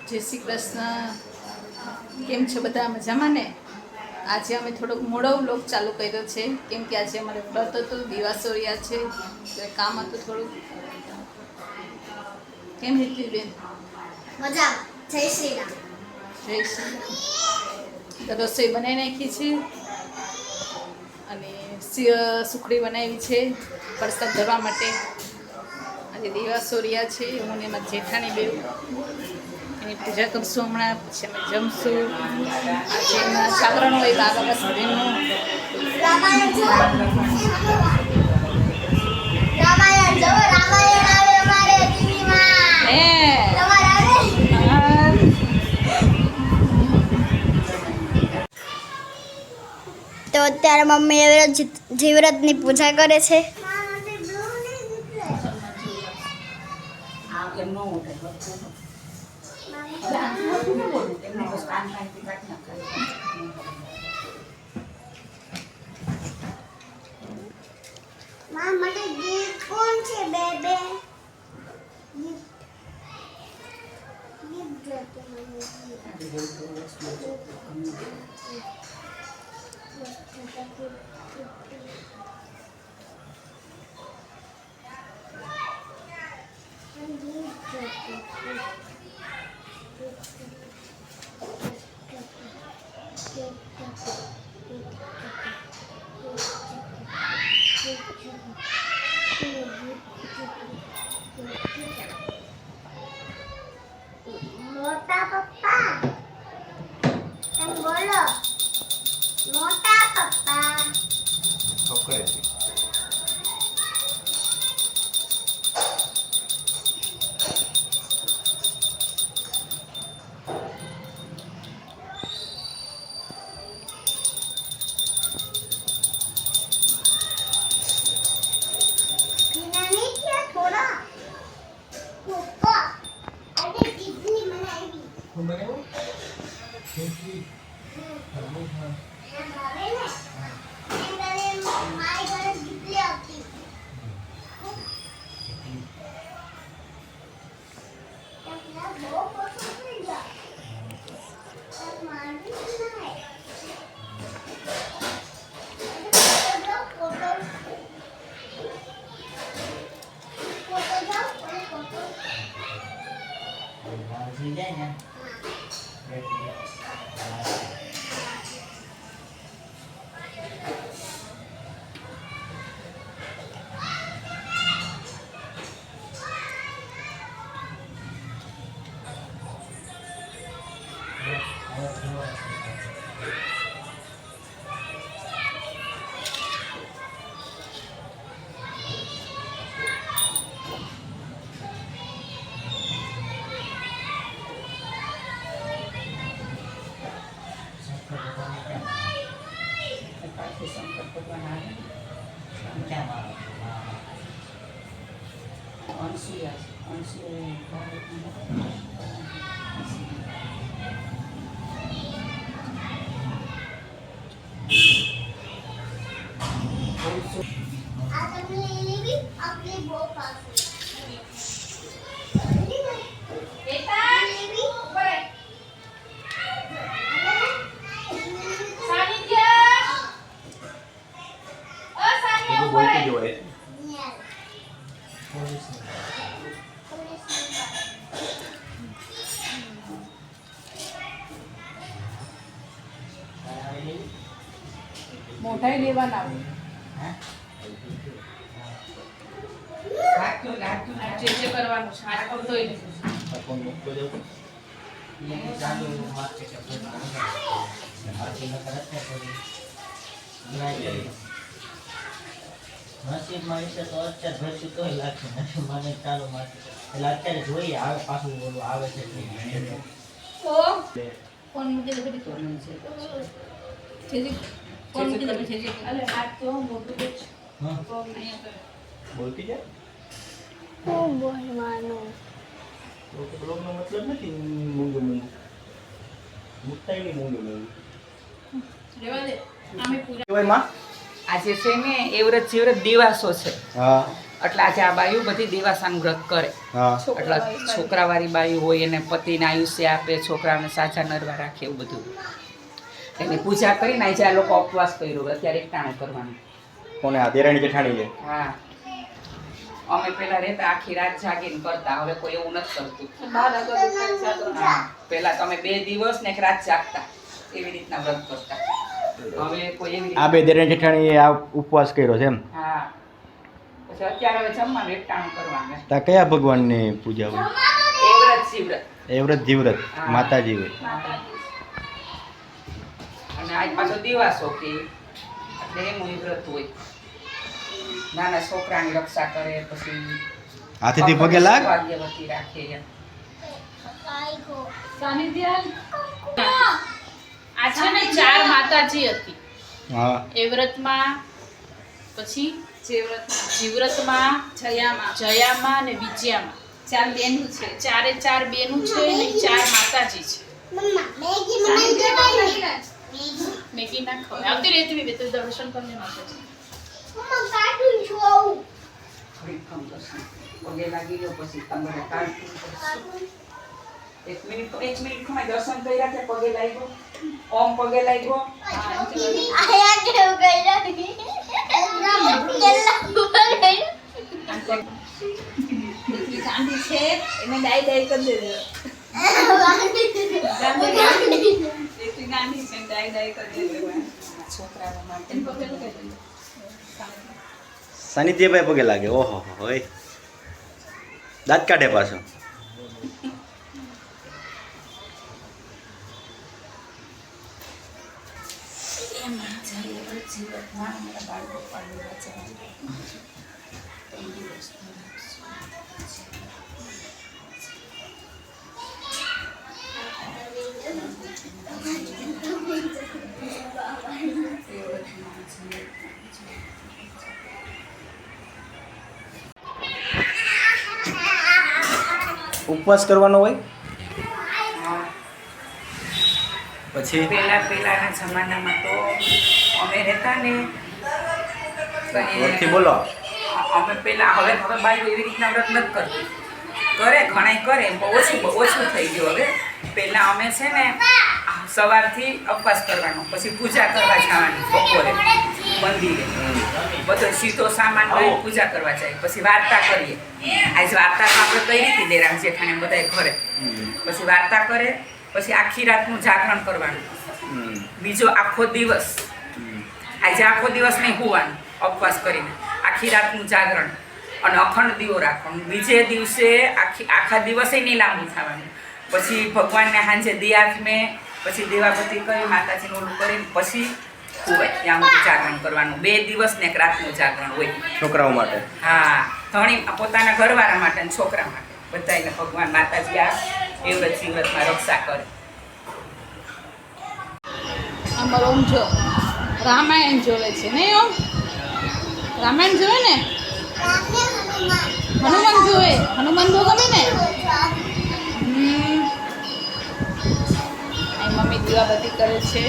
જય શ્રી કૃષ્ણ. કેમ છો બધા? મજામાં ને? આજે અમે થોડોક મોડો વ્લોગ ચાલુ કર્યો છે કેમ કે આજે અમારે વ્રત હતું, દિવાસોરિયા છે એટલે કામ હતું થોડુંક. કેમ હેતવીબેન? મજા. જય શ્રી રામ. જય શ્રી રામ. તો રસોઈ બનાવી નાખી છે અને સુખડી બનાવી છે પ્રસાદ ધરવા માટે. આજે દિવાસોરિયા છે, હું ને એમાં જેઠાણી બેવ એની પૂજા કરશું હમણાં, પછી અમે જમશું. આજે એમાં જાગરણ હોય બાબા બસરીનું. રામાયણ જો. રામાયણ જો. રામાયણ આવે અમારે ટીવીમાં. હે તમારે આવે? તો અત્યારે મમ્મી હવે જીવરતની પૂજા કરે છે. મને ગીત કોણ છે બેબે? મોટા પપ્પા તમે બોલો. મોટા પપ્પા પીના નહીં થયા થોડા પપ્પા આજે ટીપની બનાવી આ તમને લેવી આપલી બહુ પાસ બેટા લેવી ઉપર સાનિધ્ય સાનિધ્ય ઉપર મોઢાઈ લેવાના જે જે કરવાનું છે આ કરતોય નસીબમાં વિશે તો અત્યારે ભરશું તોય લાગશે નથી મને ચાલુ મારશે એટલે અત્યારે જોઈએ આવે પાછું બોલું આવે છે ફોન મૂકી દે બધી ફોન છે જી ફોન મૂકી દે છે જી અલે હાથ તો મોટું છે હા ફોન અહીંયા કર બોલતી જાય હું બોલવાનું તો બ્લોગનો મતલબ નથી મૂંગું મૂંગું મુક્તાઈ નહીં મૂંગું મૂંગું રેવા દે આમે પૂજા કહેવાય માં આજે છે ને એવરત જીવરત દિવાસો છે હા એટલે આજે આ બાયું બધી દેવાસાનું વ્રત કરે. હા એટલે છોકરાવાળી બાયું હોય એને પતિને આયુષ્ય આપે, છોકરાઓને સાચા નરવા રાખે, એવું બધું એની પૂજા કરીને આજે આ લોકો ઉપવાસ કર્યો. અત્યારે એકટાણું કરવાનું. કોને આ દેરાણી જેઠાણી છે? હા, અમે પેલા રહેતા આખી રાત જાગીને કરતા, હવે કોઈ એવું નથી કરતું. 12 વાગે જાગરણ. હા, પેલા તમે 2 દિવસ ને 1 રાત જાગતા, એવી રીતના વ્રત કરતા. હવે કોઈ એવી આ બે દેરાણી જેઠાણીએ આ ઉપવાસ કર્યો છે એમ? હા, પછી અત્યારે હવે જમવાનું એકટાણું કરવાનું. તા કયા ભગવાનની પૂજા હોય? એ વ્રત શિવ્રત. એ વ્રત જીવ્રત હા. માતાજી હોય. અને આજ પાછો દિવાસો કે એટલે એનું ઈ વ્રત હોય. નાના છોકરાની રક્ષા કરે, પછી હાથેથી પગે લાગ. ભાગ્યવતી રાખે એમ. સાનિધ્ય આ છે ને 4 માતાજી હતી હા એ વ્રતમાં. પછી જીવ્રતમાં, જયામાં અને વિજયામાં 4 બેનું છે. 4 બેનું છે ને 4 માતાજી છે. મમ્મા મેગી મને દેવાની. મેગી ના ખવાય. આવતી રહેતી બે તો દર્શન કરીને માતાજી. મમ્મા કાર્ટૂન જોઉં. વિક્રમ દર્શન પગે લાગી ગયો, પછી તમારે કાર્ટૂન કરશું. 1 મિનિટ ખમાય. દર્શન કર્યા કે પગે લાગ્યો? ઓમ પગે લાગ્યો. આયા કેવું કર્યા કેલા ઉપર ગાંધી છે એને ડાઈ ડાઈ કરી દેજો. ગાંધી છે ડાઈ ડાઈ કરી દેજો. છોકરાઓ માટે સાનિધ્યભાઈ પગે લાગે. ઓહો હોય દાંત કાઢે પાછો. ઉપવાસ કરવાનો હોય પછી પેલાના જમાનામાં તો અમે રહેતા ને તો જોરથી બોલો. અમે પેલા હવે બાયું એવી રીતના વ્રત નથી કરતી. કરે ઘણાય કરે, ઓછું થઈ ગયું હવે. પહેલા અમે છે ને સવારથી ઉપવાસ કરવાનો, પછી પૂજા કરવા જવાની બપોરે મંદિરે. બધો સીધો સામાન લઈને પૂજા કરવા જાય, પછી વાર્તા કરીએ. આજ વાર્તા તો આપણે કઈ રીતે દેરામ જેઠાણી બધાય ઘરે. પછી વાર્તા કરે, પછી આખી રાતનું જાગરણ કરવાનું. બીજો આખો દિવસ, આજે આખો દિવસ નહીં હોવાનું ઉપવાસ કરીને, આખી રાતનું જાગરણ અને અખંડ દીવો રાખવાનો. બીજે દિવસે આખા દિવસે નહીં લાંબુ થવાનું. પછી ભગવાનને સાંજે દિયાથમે, પછી દેવાબતી કરી માતાજીનું ઓલું કરીને પછી હોય ત્યાં બધું જાગરણ કરવાનું. 2 દિવસ ને 1 રાતનું જાગરણ હોય છોકરાઓ માટે. હા, ધણી પોતાના ઘરવાળા માટે અને છોકરા માટે બધાને ભગવાન માતાજી આ એ વ્રત જીવ્રતમાં રક્ષા કરે. અમારો ઓમ જો રામાયણ જોવે છે નહીં? ઓમ રામાયણ જોવે ને? હનુમાન જોવે? હનુમાન બહુ ગમે ને? અહીં મમ્મી દીવાબત્તી કરે છે.